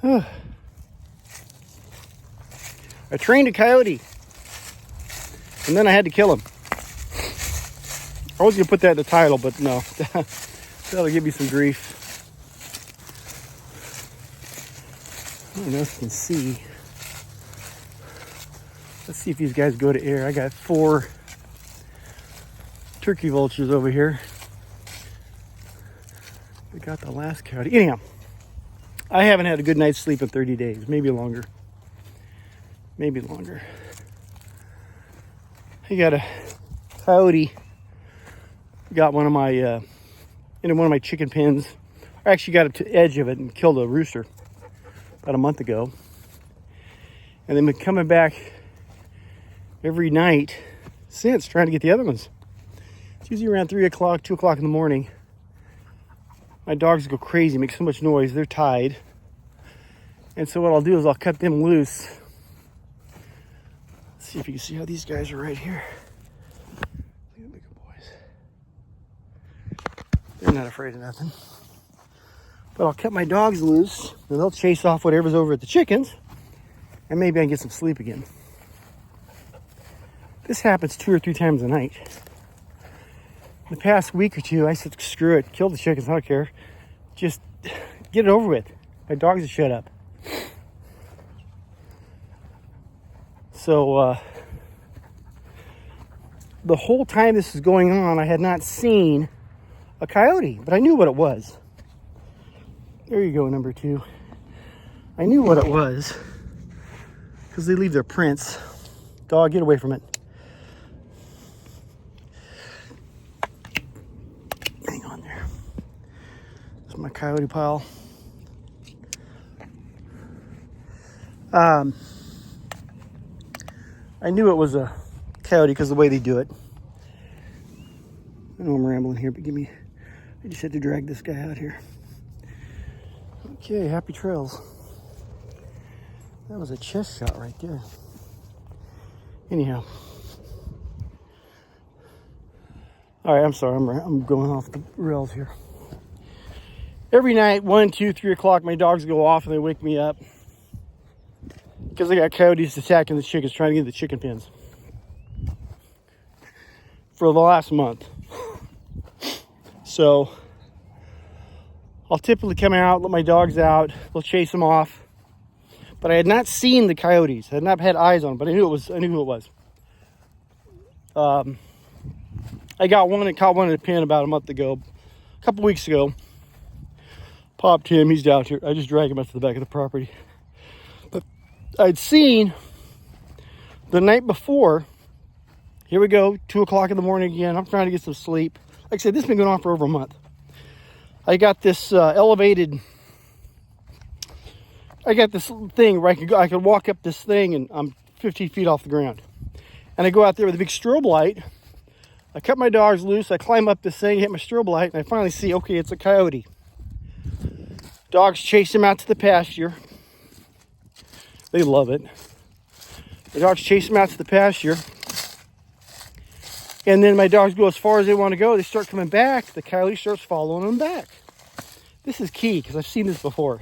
I trained a coyote, and then I had to kill him. I was going to put that in the title, but no. That'll give me some grief. I don't know if you can see. Let's see if these guys go to air. I got 4 turkey vultures over here. We got the last coyote. Anyhow, I haven't had a good night's sleep in 30 days. Maybe longer. Maybe longer. I got a coyote. Got one of my, into one of my chicken pens. I actually got up to the edge of it and killed a rooster about a month ago. And they've been coming back every night since, trying to get the other ones. It's usually around 3 o'clock, 2 o'clock in the morning. My dogs go crazy, make so much noise. They're tied. And so what I'll do is I'll cut them loose. Let's see if you can see how these guys are right here. Look at the big boys. They're not afraid of nothing. But I'll cut my dogs loose, and they'll chase off whatever's over at the chickens, and maybe I can get some sleep again. This happens 2 or 3 times a night. The past week or two, I said, screw it, kill the chickens, I don't care. Just get it over with. My dogs will shut up. So, the whole time this was going on, I had not seen a coyote, but I knew what it was. There you go, number 2. I knew what it was because they leave their prints. Dog, get away from it. Hang on there. This is my coyote pile. I knew it was a coyote because of the way they do it. I know I'm rambling here, but I just had to drag this guy out here. Okay, happy trails. That was a chest shot right there. Anyhow. All right, I'm sorry, I'm going off the rails here. Every night, 1, 2, 3 o'clock, my dogs go off and they wake me up. Because they got coyotes attacking the chickens, trying to get the chicken pens. For the last month. So, I'll typically come out, let my dogs out, they'll chase them off. But I had not seen the coyotes. I had not had eyes on them, but I knew who it was. I got one and caught one in a pen about a month ago. A couple weeks ago. Popped him, he's out here. I just dragged him out to the back of the property. But I'd seen the night before, here we go, 2 o'clock in the morning again. I'm trying to get some sleep. Like I said, this has been going on for over a month. I got this elevated, I got this thing where I could walk up this thing and I'm 50 feet off the ground. And I go out there with a big strobe light. I cut my dogs loose. I climb up this thing, hit my strobe light, and I finally see, okay, it's a coyote. Dogs chase him out to the pasture. They love it. The dogs chase him out to the pasture. And then my dogs go as far as they want to go. They start coming back. The coyote starts following them back. This is key because I've seen this before.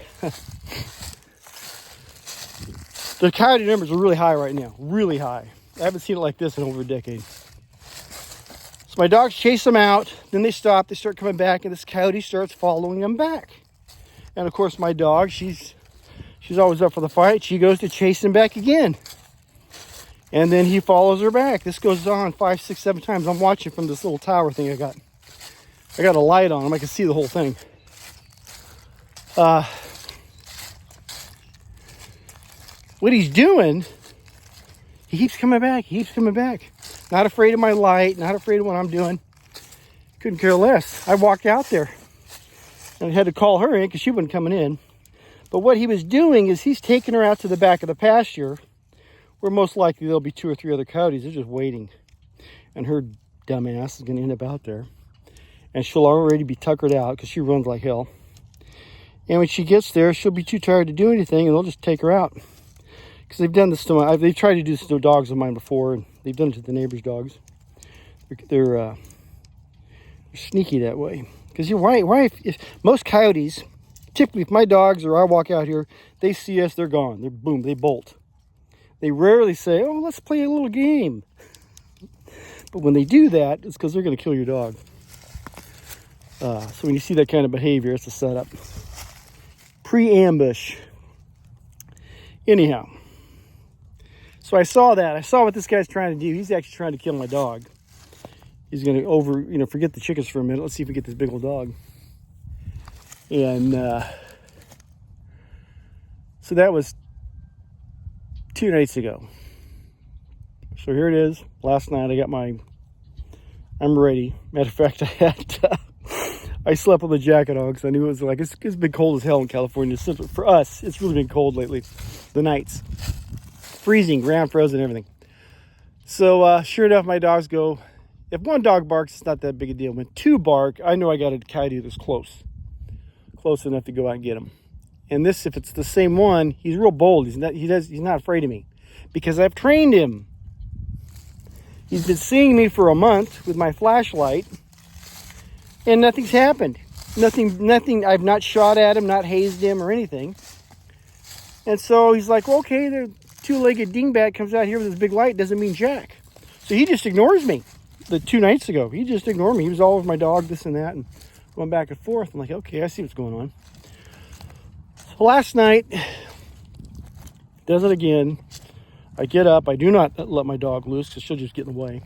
The coyote numbers are really high right now. Really high. I haven't seen it like this in over a decade. So my dogs chase them out. Then they stop. They start coming back. And this coyote starts following them back. And of course my dog, she's always up for the fight. She goes to chase him back again. And then he follows her back. This goes on 5, 6, 7 times. I'm watching from this little tower thing I got. I got a light on him. I can see the whole thing. What he's doing, he keeps coming back. He keeps coming back. Not afraid of my light. Not afraid of what I'm doing. Couldn't care less. I walked out there. And I had to call her in because she wasn't coming in. But what he was doing is he's taking her out to the back of the pasture where most likely there'll be 2 or 3 other coyotes. They're just waiting. And her dumb ass is going to end up out there. And she'll already be tuckered out because she runs like hell. And when she gets there, she'll be too tired to do anything and they'll just take her out. Because they've done this to my, they've tried to do this to dogs of mine before. And they've done it to the neighbor's dogs. They're sneaky that way. Because you're right. If most coyotes, typically if my dogs or I walk out here, they see us, they're gone. They're boom, they bolt. They rarely say, oh, let's play a little game. But when they do that, it's because they're going to kill your dog. So when you see that kind of behavior, it's a setup. Pre-ambush. Anyhow. So I saw that. I saw what this guy's trying to do. He's actually trying to kill my dog. He's going to forget the chickens for a minute. Let's see if we get this big old dog. And so that was 2 nights ago. So here it is. Last night I got I'm ready. Matter of fact, I slept with a jacket on because I knew it was like, it's been cold as hell in California. For us, it's really been cold lately. The nights. Freezing, ground frozen, everything. So sure enough, my dogs go, if one dog barks, it's not that big a deal. When 2 bark, I know I got a coyote that's close enough to go out and get him. And this, if it's the same one, he's real bold. He's not afraid of me because I've trained him. He's been seeing me for a month with my flashlight, and nothing's happened. Nothing. I've not shot at him, not hazed him or anything. And so he's like, well, okay, the 2-legged dingbat comes out here with his big light, doesn't mean jack. So he just ignores me. The 2 nights ago, he just ignored me. He was all over my dog, this and that, and going back and forth. I'm like, okay, I see what's going on. So last night, does it again. I get up. I do not let my dog loose because she'll just get in the way.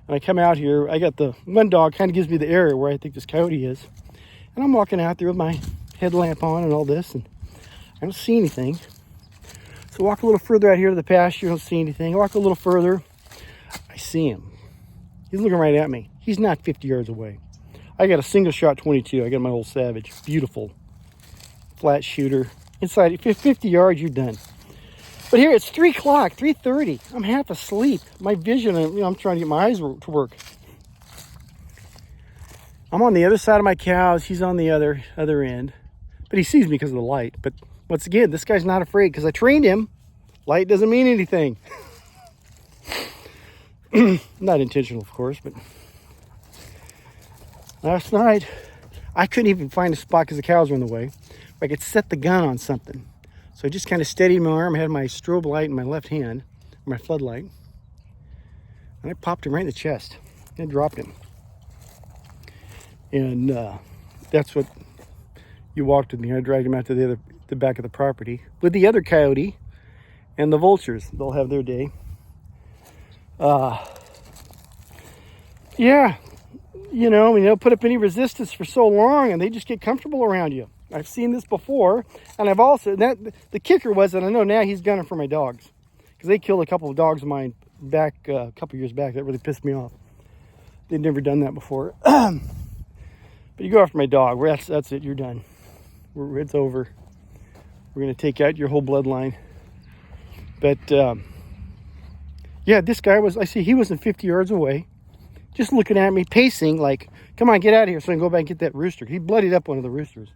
And I come out here. I got the one dog kind of gives me the area where I think this coyote is. And I'm walking out there with my headlamp on and all this, and I don't see anything. So walk a little further out here to the pasture. I don't see anything. I walk a little further. I see him. He's looking right at me. He's not 50 yards away. I got a single shot 22. I got my old Savage. Beautiful. Flat shooter. Inside 50 yards, you're done. But here it's 3 o'clock, 3:30. I'm half asleep. My vision, I'm trying to get my eyes to work. I'm on the other side of my cows. He's on the other end. But he sees me because of the light. But once again, this guy's not afraid because I trained him. Light doesn't mean anything. Not intentional, of course, but last night I couldn't even find a spot because the cows were in the way. I could set the gun on something. So I just kind of steadied my arm. I had my strobe light in my left hand, my floodlight, and I popped him right in the chest and dropped him. And that's what you walked with me. I dragged him out to the back of the property with the other coyote and the vultures. They'll have their day. Yeah, when they'll put up any resistance for so long and they just get comfortable around you. I've seen this before, and I've also, the kicker was that I know now he's gunning for my dogs because they killed a couple of dogs of mine back a couple years back. That really pissed me off. They'd never done that before. But you go after my dog, that's it, you're done. It's over. We're going to take out your whole bloodline. But, yeah, this guy he wasn't 50 yards away, just looking at me, pacing, like, come on, get out of here so I can go back and get that rooster. He bloodied up one of the roosters.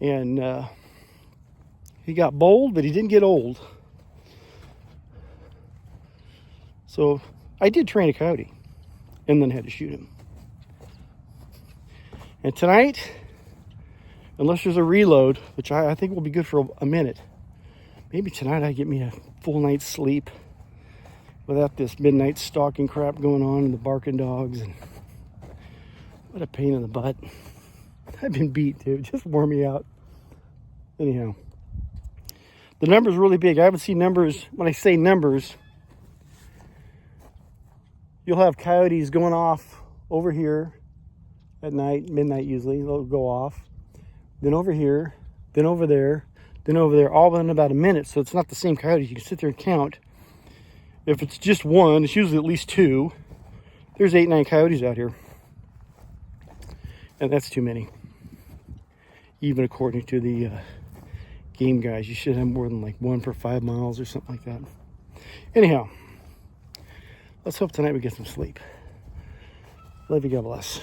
And he got bold, but he didn't get old. So I did train a coyote and then had to shoot him. And tonight, unless there's a reload, which I think will be good for a minute, maybe tonight I get me a full night's sleep without this midnight stalking crap going on and the barking dogs. And what a pain in the butt. I've been beat, dude. Just wore me out. Anyhow, the number's really big. I haven't seen numbers. When I say numbers, you'll have coyotes going off over here at night, midnight usually. They'll go off. Then over here, then over there, then over there, all within about a minute. So it's not the same coyotes. You can sit there and count. If it's just one, it's usually at least 2. There's 8, 9 coyotes out here. And that's too many. Even according to the game guys, you should have more than like 1 per 5 miles or something like that. Anyhow, let's hope tonight we get some sleep. Love you, God bless.